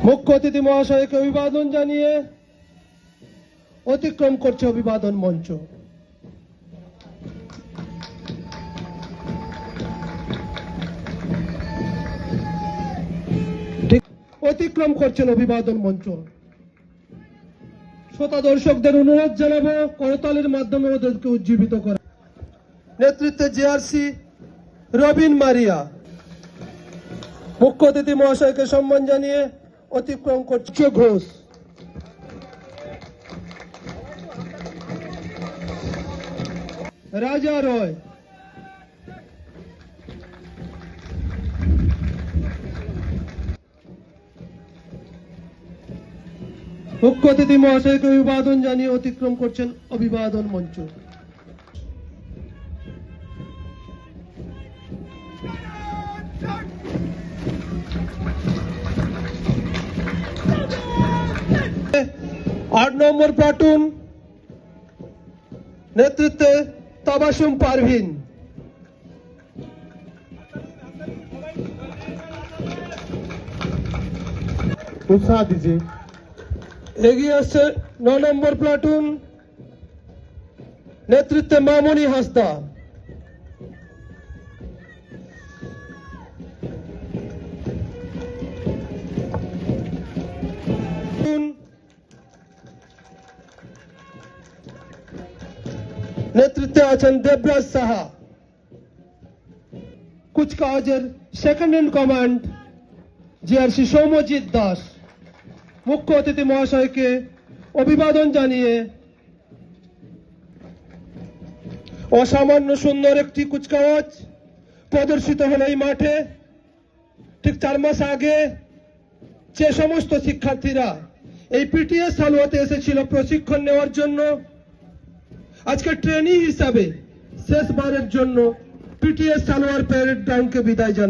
মুখ্য অতিথি মহাশয়কে অভিবাদন জানিয়ে অতিক্রম করছে অভিবাদন মঞ্চ। অতিক্রম করছেন অভিবাদন মঞ্চ। শ্রোতা দর্শকদের অনুরোধ জানাবো করতালির মাধ্যমে ওদেরকে উজ্জীবিত করা। নেতৃত্বে জেআরসি রবিন মারিয়া মুখ্য অতিথি মহাশয়কে সম্মান জানিয়ে অতিক্রম করছে ঘোষ। রাজা রয় মুখ্য অতিথি মহাশয়কে অভিবাদন জানিয়ে অতিক্রম করছেন অভিবাদন মঞ্চ। आठ নম্বর প্লাটুন নেতৃত্বে তাবাসুম পারভিন উৎসাহ দিচ্ছে। এগিয়ে আসছে 9 নম্বর প্লাটুন নেতৃত্বে মামুনি হাসদা। নেতৃত্বে আছেন দেবরাজ সাহা। কুচকাওয়াজের second in command GRC Soumyajit Das মুখ্য অতিথি মহাশয়কে অভিবাদন জানিয়ে অসামান্য সুন্দর একটি কুচকাওয়াজ প্রদর্শিত হল এই মাঠে। ঠিক 4 মাস আগে যে সমস্ত শিক্ষার্থীরা এই পিটিএস হালুয়াতে এসেছিল প্রশিক্ষণ নেওয়ার জন্য, আজকে ট্রেনি হিসাবে শেষবারের জন্য পিটিএস সালোয়ার প্যারেড গ্রাউন্ডকে বিদায় জানাই।